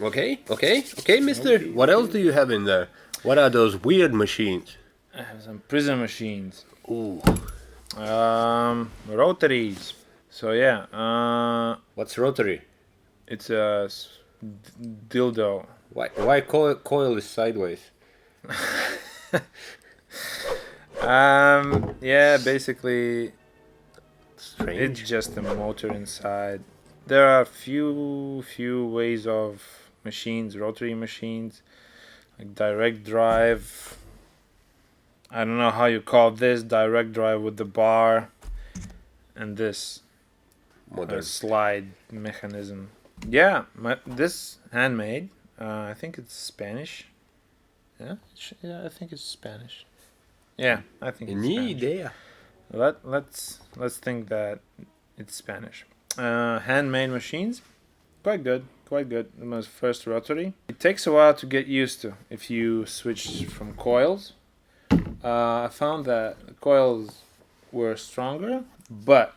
Okay, mister. What else do you have in there? What are those weird machines? I have some prison machines. Ooh. Rotaries. So yeah, What's rotary? it's a dildo. Why coil is sideways? Yeah, basically Strange. it's just a motor inside. There are few ways of machines, rotary machines, like direct drive. I don't know how you call this, direct drive with the bar, and this Modern. slide mechanism. Yeah, this handmade. I think it's Spanish. Yeah, yeah, I think it's Spanish. Yeah, I think it's Ni Spanish. idea. Let's think that it's Spanish. Handmade machines, quite good. My first rotary. It takes a while to get used to if you switch from coils. I found that coils were stronger, but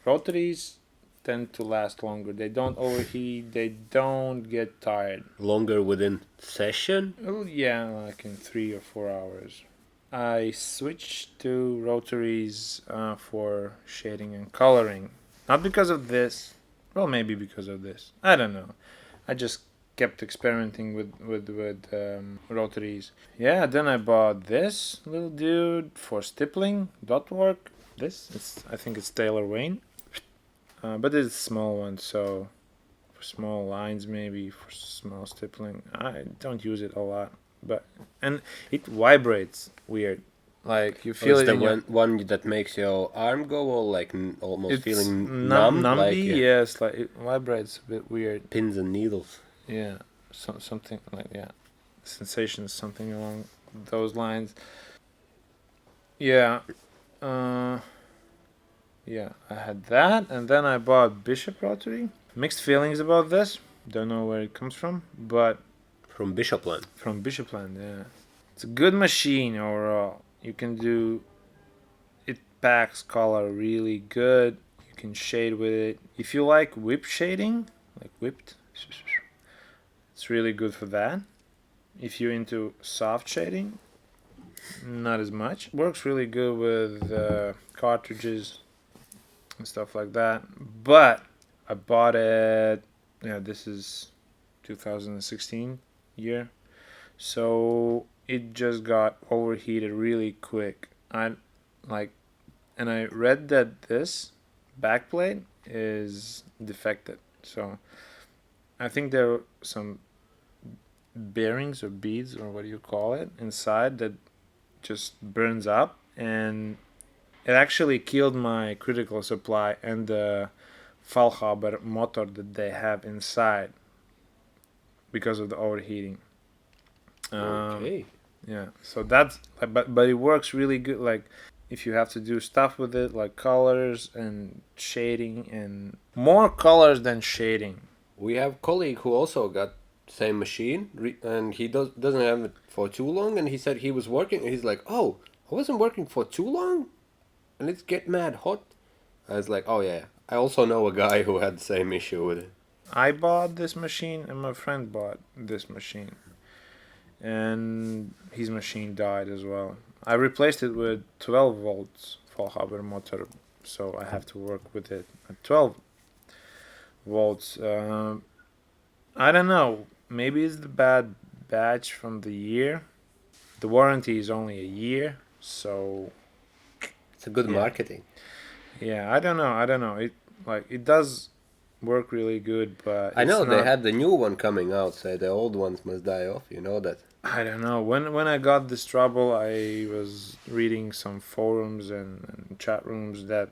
rotaries tend to last longer. They don't overheat. They don't get tired. Longer within session? Oh yeah, like in 3 or 4 hours. I switched to rotaries for shading and coloring. Not because of this. Well, maybe because of this. I don't know. I just kept experimenting with rotaries. Yeah, then I bought this little dude for stippling, dot work. I think it's Taylor Wayne. But it's a small one, so for small lines maybe, for small stippling. I don't use it a lot. And it vibrates weird. Like you feel It's it the in one that makes your arm go all like almost it's feeling numb, numb, like yes, like it vibrates a bit weird. pins and needles. Yeah, something like sensations, something along those lines. Yeah, yeah, I had that, and then I bought Bishop Rotary. Mixed feelings about this. Don't know where it comes from, but From Bishopland. from Bishopland, yeah, it's a good machine overall. You can do it, packs color really good. You can shade with it. If you like whip shading, like whipped, it's really good for that. If you're into soft shading, not as much. Works really good with cartridges and stuff like that. But I bought it. Yeah, this is 2016 year, so it just got overheated really quick. And I read that this backplate is defective. So I think there are some bearings or beads or what do you call it inside that just burns up, and it actually killed my critical supply and the Fallhaber motor that they have inside because of the overheating. Okay. Yeah, so that's but it works really good. Like if you have to do stuff with it, like colors and shading, and more colors than shading. We have a colleague who also got same machine, and he doesn't have it for too long, and he said he was working, and he's like, oh, I wasn't working for too long, and it's get mad hot. I was like, oh yeah, I also know a guy who had the same issue with it. I bought this machine, and my friend bought this machine, and his machine died as well. I replaced it with 12 volts Fallhaber motor, so I have to work with it at 12 volts. I don't know. Maybe it's the bad batch from the year. The warranty is only a year, so It's a good marketing. yeah. I don't know. It does work really good, but I know it's they not- had the new one coming out, so the old ones must die off. You know that. I don't know. When I got this trouble, I was reading some forums and chat rooms that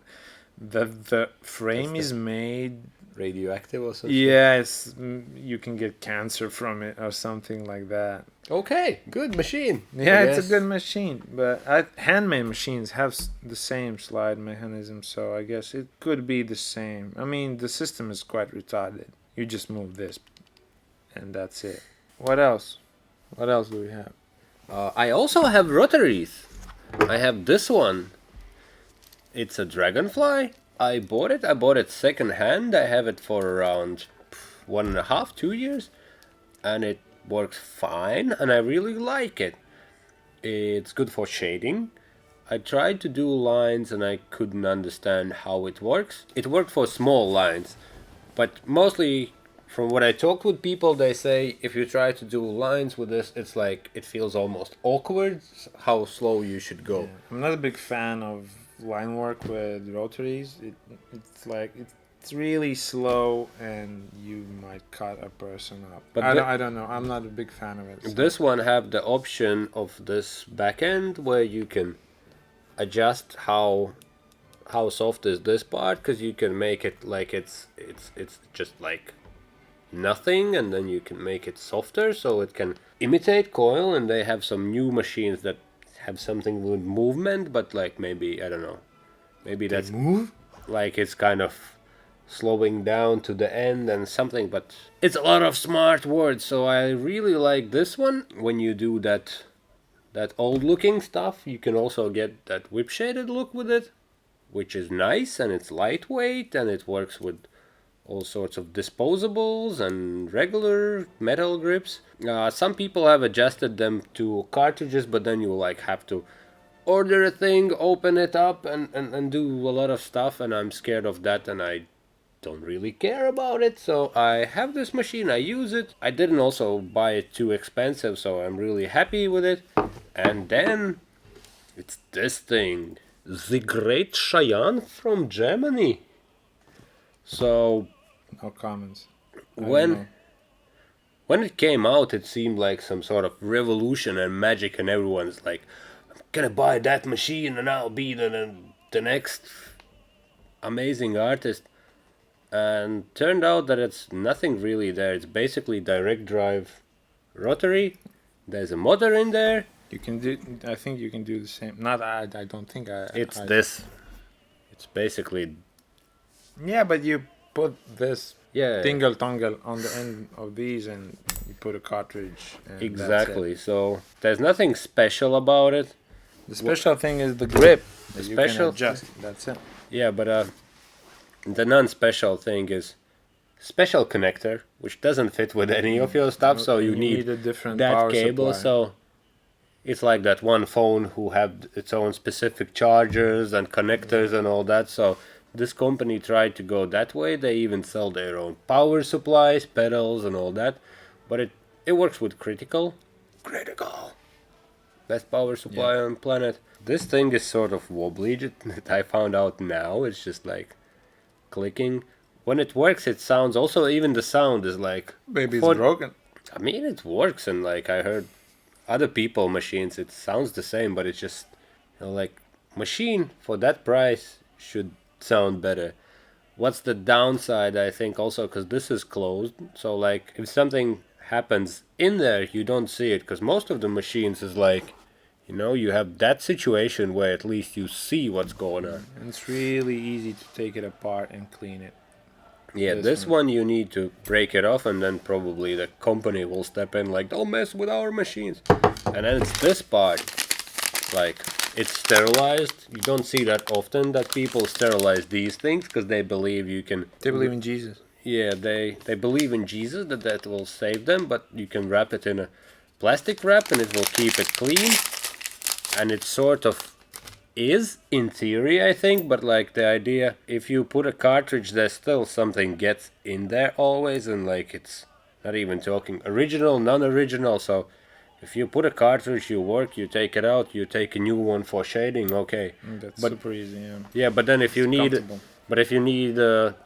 the frame is made. Radioactive or something. Yes, you can get cancer from it or something like that. Okay, good machine. Yeah, I it's a guess. good machine, but handmade machines have the same slide mechanism, so I guess it could be the same. I mean, the system is quite retarded. You just move this, and that's it. What else? What else do we have? I also have rotaries. I have this one. It's a Dragonfly. I bought it second hand. I have it for around 1.5, 2 years. and it works fine, and I really like it. It's good for shading. I tried to do lines and I couldn't understand how it works. It worked for small lines, but mostly from what I talked with people, they say if you try to do lines with this, it's like it feels almost awkward how slow you should go. Yeah. I'm not a big fan of line work with rotaries. It's really slow, and you might cut a person up. But I don't know. I'm not a big fan of it. So. This one have the option of this back end where you can adjust how soft is this part, because you can make it like it's just like nothing, and then you can make it softer so it can imitate coil. And they have some new machines that have something with movement, but like maybe I don't know, maybe that's Move? like it's kind of slowing down to the end and something, but it's a lot of smart words. So I really like this one. When you do that old looking stuff, you can also get that whip shaded look with it, which is nice, and it's lightweight, and it works with all sorts of disposables and regular metal grips. Some people have adjusted them to cartridges, but then you like have to order a thing, open it up, and do a lot of stuff, and I'm scared of that, and I don't really care about it. So I have this machine, I use it. I didn't also buy it too expensive, so I'm really happy with it. And then it's this thing, the Great Cheyenne from Germany. So No comments. when it came out, it seemed like some sort of revolution and magic, and everyone's like, I'm gonna buy that machine and I'll be the next amazing artist. And turned out that it's nothing really there. It's basically direct drive rotary. There's a motor in there. You can do. I think you can do the same. Not. I don't think. This. It's basically. Yeah, but you put this Yeah. tingle tongle on the end of these, and you put a cartridge. And Exactly. So there's nothing special about it. The special thing is the grip. The that you special- can adjust. That's it. Yeah, but the non-special thing is special connector, which doesn't fit with any of your stuff. So you need a different that power cable. supply. So it's like that one phone who have its own specific chargers and connectors and all that. So this company tried to go that way. They even sell their own power supplies, pedals, and all that. But it works with critical, best power supply on planet. This thing is sort of wobbly. That I found out now. It's just like clicking. When it works, it sounds also. Even the sound is like. Maybe it's for- broken. I mean, it works, and like I heard other people machines, it sounds the same, but it's just like machine for that price should sound better. What's the downside? I think also because this is closed, so like if something happens in there, you don't see it, because most of the machines is like, you have that situation where at least you see what's going on. And it's really easy to take it apart and clean it. Yeah, this one you need to break it off, and then probably the company will step in like, don't mess with our machines. And then it's this part, like it's sterilized. You don't see that often that people sterilize these things because they believe you can. They believe in Jesus. Yeah, they believe in Jesus that will save them, but you can wrap it in a plastic wrap and it will keep it clean. And it sort of is in theory, I think, but like the idea, if you put a cartridge, there's still something gets in there always, and like it's not even talking original, non-original. So if you put a cartridge, you take it out, you take a new one for shading, okay. That's But- super easy. Yeah. Yeah, but then if you need Comfortable.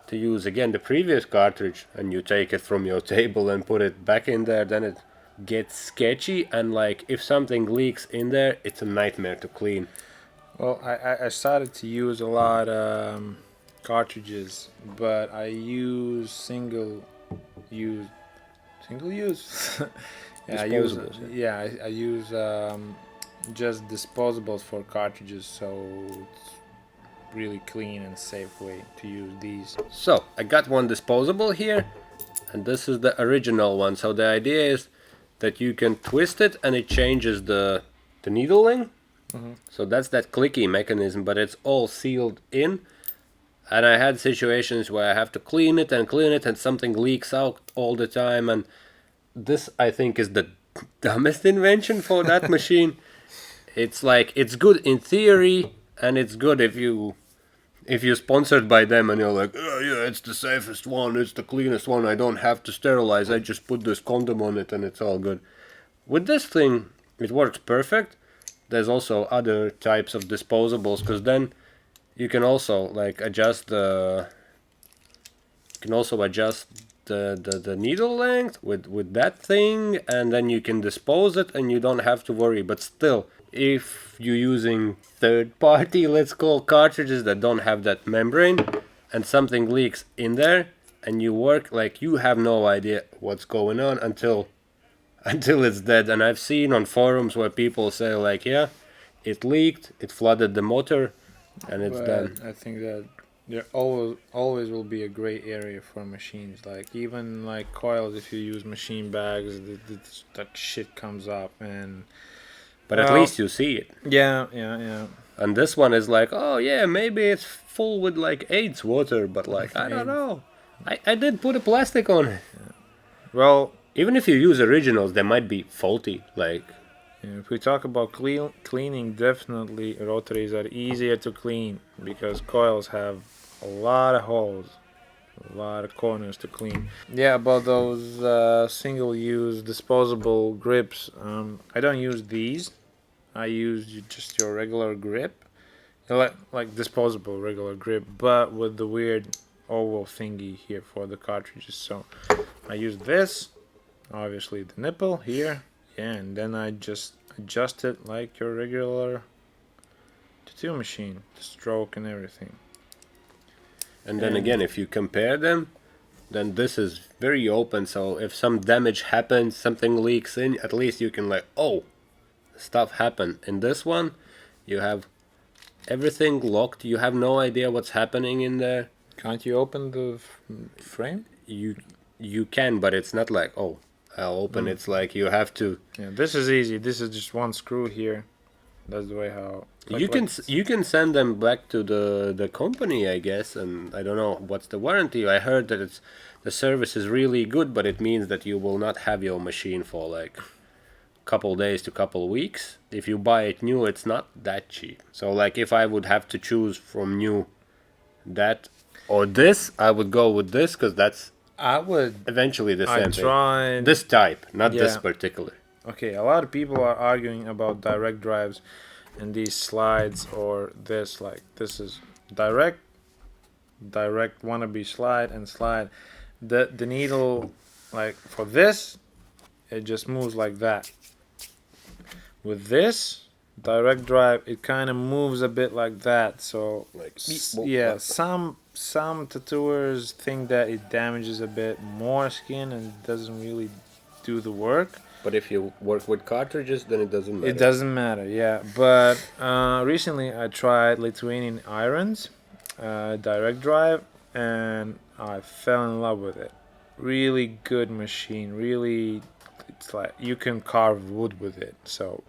to use again the previous cartridge and you take it from your table and put it back in there, then it gets sketchy, and like if something leaks in there, it's a nightmare to clean. Well, I started to use a lot cartridges, but I use single use. Yeah, I use Disposables, I use just disposables for cartridges, so it's really clean and safe way to use these. So I got one disposable here, and this is the original one. So the idea is that you can twist it and it changes the needling. So that's that clicky mechanism, but it's all sealed in. And I had situations where I have to clean it and something leaks out all the time, and this I think is the dumbest invention for that machine. It's like it's good in theory, and it's good if you're sponsored by them and you're like, oh yeah, it's the safest one, it's the cleanest one, I don't have to sterilize, I just put this condom on it and it's all good. With this thing, it works perfect. There's also other types of disposables, because then you can also like adjust the the needle length with that thing, and then you can dispose it and you don't have to worry. But still, if you're using third party, let's call, cartridges that don't have that membrane, and something leaks in there and you work, like, you have no idea what's going on until it's dead. And I've seen on forums where people say like, yeah, it leaked, it flooded the motor, and it's But done. I think that there always will be a gray area for machines. Like even like coils, if you use machine bags, that shit comes up. And But at well, least you see it. yeah. And this one is like, oh yeah, maybe it's full with like AIDS water, but like, I don't AIDS. know. I did put a plastic on it. Well, Even if you use originals, they might be faulty. Like, if we talk about cleaning, definitely rotaries are easier to clean because coils have a lot of holes, a lot of corners to clean. Yeah, about those single-use disposable grips, I don't use these. I use just your regular grip, like disposable regular grip, but with the weird oval thingy here for the cartridges. So I use this, obviously the nipple here, yeah, and then I just adjust it like your regular tattoo machine, the stroke and everything. and then again, if you compare them, then this is very open. So if some damage happens, something leaks in, at least you can like, oh, stuff happened. In this one, you have everything locked. You have no idea what's happening in there. Can't you open the frame? You can, but it's not like, oh, I'll open. It's like you have to. Yeah, this is easy. This is just one screw here. That's the way how. You can send them back to the company, I guess, and I don't know what's the warranty. I heard that it's the service is really good, but it means that you will not have your machine for like couple days to couple weeks. If you buy it new, it's not that cheap. So like if I would have to choose from new that or this, I would go with this, because that's I would. eventually the I same thing. tried. This type, not this Yeah. particular. Okay, a lot of people are arguing about direct drives and these slides or this. Like this is direct wannabe slide and slide. The needle, like for this, it just moves like that. With this direct drive, it kind of moves a bit like that. So Like yeah, some tattooers think that it damages a bit more skin and doesn't really do the work. But if you work with cartridges, then it doesn't matter. It doesn't matter, yeah. But recently I tried Lithuanian irons, direct drive, and I fell in love with it. Really good machine. Really, it's like you can carve wood with it. So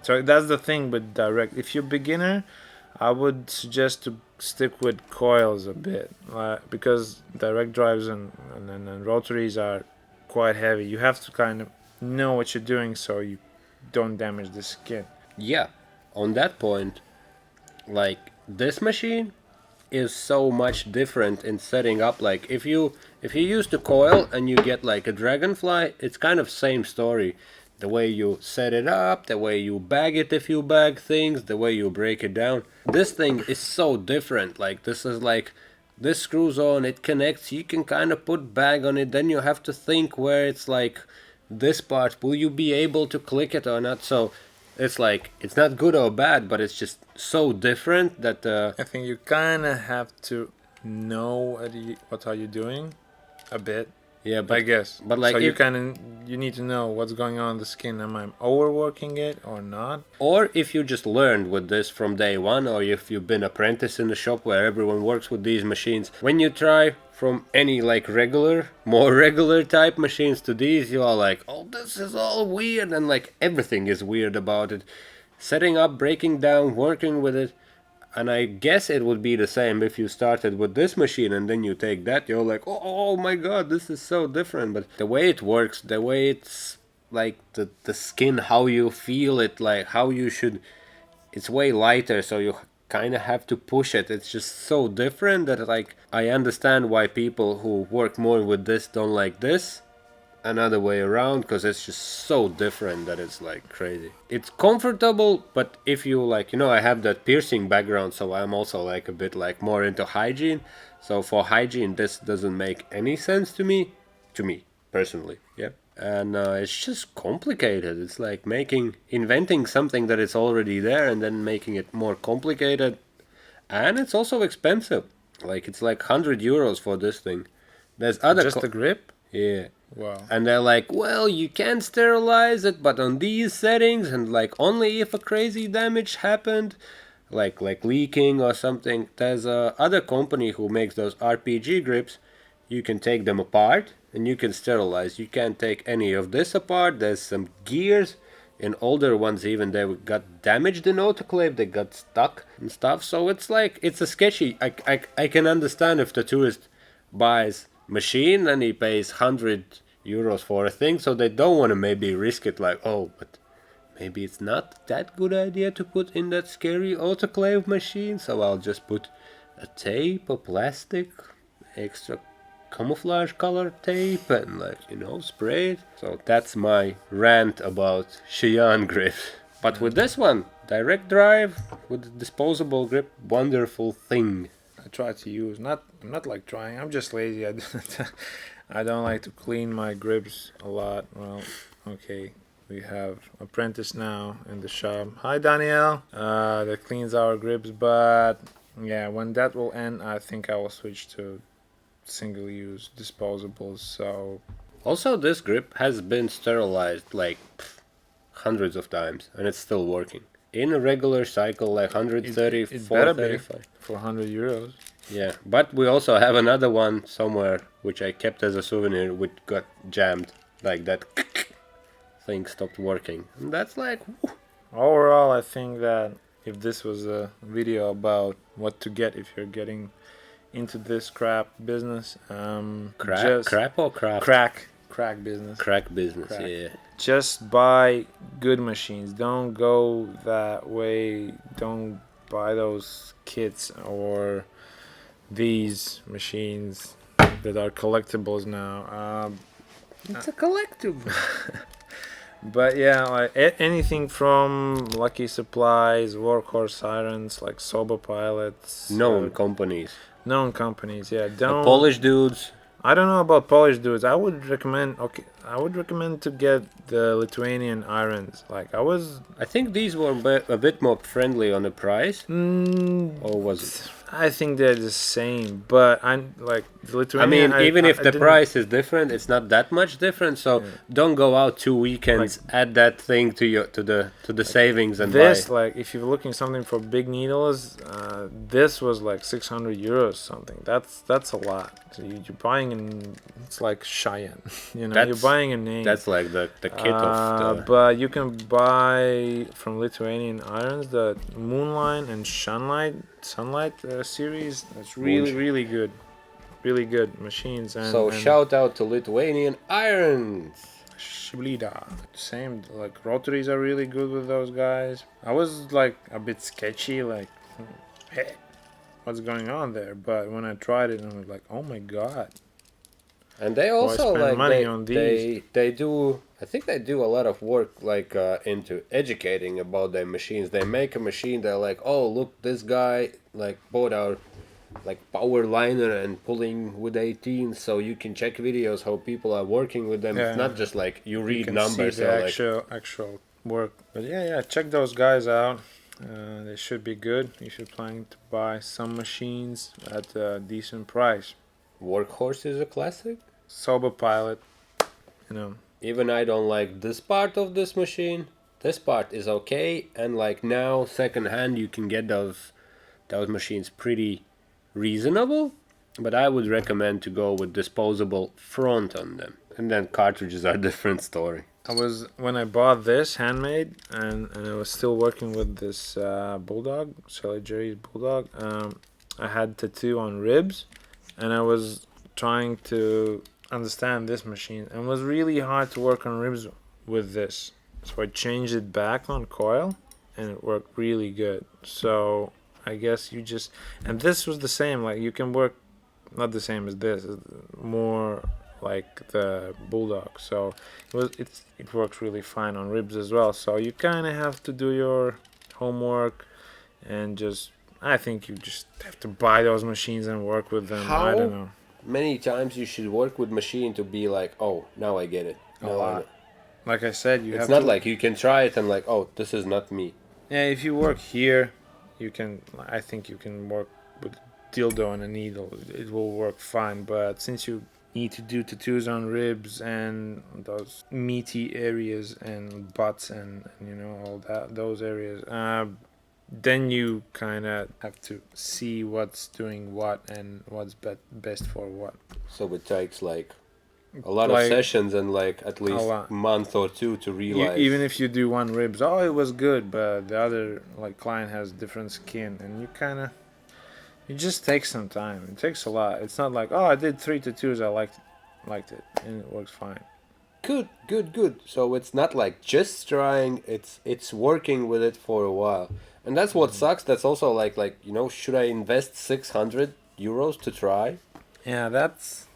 that's the thing with direct. If you're beginner, I would suggest to stick with coils a bit, because direct drives and rotaries are quite heavy. You have to kind of know what you're doing so you don't damage the skin. Yeah, on that point, like this machine is so much different in setting up. Like if you use the coil and you get like a Dragonfly, it's kind of same story. The way you set it up, the way you bag it if you bag things, the way you break it down. This thing is so different. Like this is like, this screws on, it connects, you can kind of put bag on it, then you have to think where it's like this part, will you be able to click it or not? So it's like, it's not good or bad, but it's just so different that I think you kind of have to know what are you doing a bit. yeah, I guess. but like so if, you need to know what's going on in the skin. Am I overworking it or not? or if you just learned with this from day one, or if you've been apprentice in the shop where everyone works with these machines, when you try from any like more regular type machines to these, you are like, oh, this is all weird, and like everything is weird about it. Setting up, breaking down, working with it. And I guess it would be the same if you started with this machine and then you take that. You're like, oh my god, this is so different. But the way it works, the way it's like the skin, how you feel it, like how you should, it's way lighter, so you kind of have to push it. It's just so different that like I understand why people who work more with this don't like this. Another way around, because it's just so different that it's like crazy. It's comfortable, but if you like, I have that piercing background, so I'm also like a bit like more into hygiene. So for hygiene, this doesn't make any sense to me personally. Yeah. And it's just complicated. It's like inventing something that is already there and then making it more complicated. And it's also expensive. Like it's like €100 for this thing. There's other Just the grip? yeah. Wow. And they're like, well, you can sterilize it, but on these settings, and like only if a crazy damage happened, like leaking or something. There's a other company who makes those RPG grips. You can take them apart and you can sterilize. You can't take any of this apart. There's some gears. In older ones even, they got damaged in autoclave. They got stuck and stuff. So it's like, it's a sketchy. I can understand if the tourist buys machine and he pays €100 for a thing, so they don't want to maybe risk it, like, oh, but maybe it's not that good idea to put in that scary autoclave machine, so I'll just put a tape, a plastic, extra camouflage color tape, and like, spray it. So that's my rant about Cheyenne grip. But with this one, direct drive with the disposable grip, wonderful thing. I try to use, I'm not like trying, I'm just lazy. I don't like to clean my grips a lot. Well, okay, we have apprentice now in the shop. Hi Danielle, that cleans our grips, but yeah, when that will end, I think I will switch to single-use disposables. So also, this grip has been sterilized like hundreds of times, and it's still working. In a regular cycle, like 130, it better be 435. for €100. Yeah, but we also have another one somewhere, which I kept as a souvenir, which got jammed. Like that thing stopped working. And that's like, whew. Overall, I think that if this was a video about what to get if you're getting into this crap business, Crap or craft? crack business. Crack business, Crack. yeah. Just buy good machines. Don't go that way. Don't buy those kits or these machines that are collectibles now. It's a collectible. But yeah, like anything from Lucky Supplies, Workhorse Sirens, like Soba Pilots. Known companies. Known companies, yeah. The Don't. Polish dudes. I don't know about Polish dudes. I would recommend to get the Lithuanian irons. Like I think these were a bit more friendly on the price. Or was it? I think they're the same, but I'm like the I Lithuanian. mean, even if the didn't- price is different, it's not that much different. So don't go out 2 weekends, add that thing to the savings and this buy. like if you're looking something for big needles, this was like €600 something. That's a lot. So you're buying it's like Cheyenne. You're buying a name. That's like the kit of the. But you can buy from Lithuanian irons the Moonline and Sunlight series. That's really good. Really good machines. And, So shout out to Lithuanian irons. Shiblida. Same, like rotaries are really good with those guys. I was like a bit sketchy, like, hey, what's going on there? But when I tried it, I was like, oh my god. And they also spend like money on these? they do. I think they do a lot of work like into educating about their machines. They make a machine. They're like, oh look, this guy like bought our like power liner and pulling with 18, so you can check videos how people are working with them. Yeah. It's not just like you read You can numbers. see the actual work. But yeah, check those guys out. They should be good. You should plan to buy some machines at a decent price. Workhorse is a classic. Soba Pilot, Even I don't like this part of this machine. This part is okay, and like now second hand you can get those machines pretty reasonable, but I would recommend to go with disposable front on them, and then cartridges are a different story. when I bought this handmade, and I was still working with this bulldog, Juris bulldog. I had tattoo on ribs, and I was trying to understand this machine, and it was really hard to work on ribs with this. So I changed it back on coil, and it worked really good. So I guess you just, and this was the same. Like you can work, not the same as this, more like the bulldog. So it works really fine on ribs as well. So you kind of have to do your homework, and just I think you just have to buy those machines and work with them. I don't know. Many times you should work with machine to be like, oh, now I get it. Now I know. Like I said, it's not like you can try it and like, oh, this is not me. Yeah, if you work here, you can. I think you can work with dildo and a needle. It will work fine. But since you need to do tattoos on ribs and those meaty areas and butts and you know all that those areas, then you kind of have to see what's doing what and what's best for what. So it takes like a lot of sessions and like at least a month or two to realize. Even if you do one ribs, oh, it was good, but the other like client has different skin, and you kind of, it just takes some time. It takes a lot. It's not like, oh, I did 3 tattoos, I liked it, and it works fine. Good. So it's not like just trying. It's working with it for a while, and that's what sucks. That's also like you know, should I invest 600 euros to try? Yeah, that's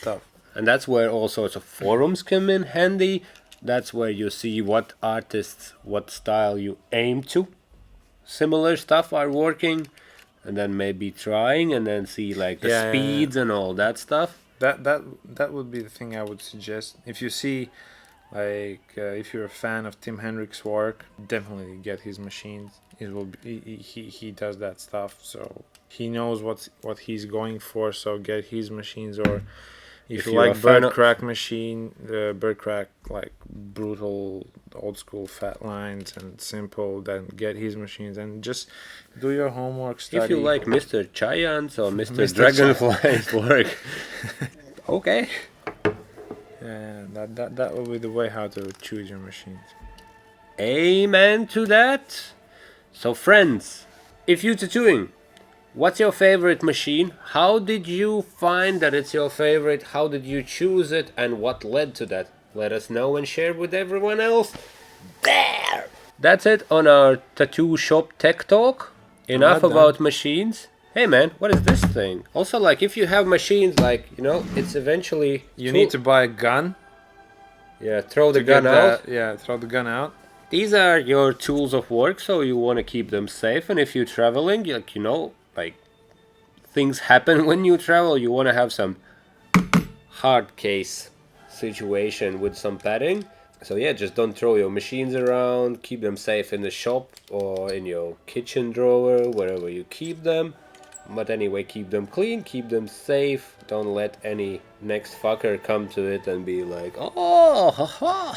tough. And that's where all sorts of forums come in handy. That's where you see what artists, what style you aim to. Similar stuff are working, and then maybe trying, and then see like the speeds and all that stuff. That would be the thing I would suggest. If you see, like, if you're a fan of Tim Hendrick's work, definitely get his machines. It will be, he does that stuff, so he knows what he's going for. So get his machines, or if you like bird crack machine, the bird crack like brutal, old school fat lines and simple, then get his machines and just do your homework. Study. If you like Mr. Cheyenne's or Mr. Dragonfly's work, okay. Yeah, that will be the way how to choose your machines. Amen to that. So friends, if you're tattooing, what's your favorite machine? How did you find that it's your favorite? How did you choose it? And what led to that? Let us know and share with everyone else. There! That's it on our tattoo shop tech talk. Enough about machines. Hey man, what is this thing? Also, like, if you have machines, like, you know, it's eventually... You need to buy a gun. Yeah, throw the gun out. Yeah, throw the gun out. These are your tools of work, so you want to keep them safe. And if you're traveling, like, you know, like, things happen when you travel. You want to have some hard case situation with some padding. So yeah, just don't throw your machines around. Keep them safe in the shop or in your kitchen drawer, wherever you keep them. But anyway, keep them clean, keep them safe. Don't let any next fucker come to it and be like, oh, haha.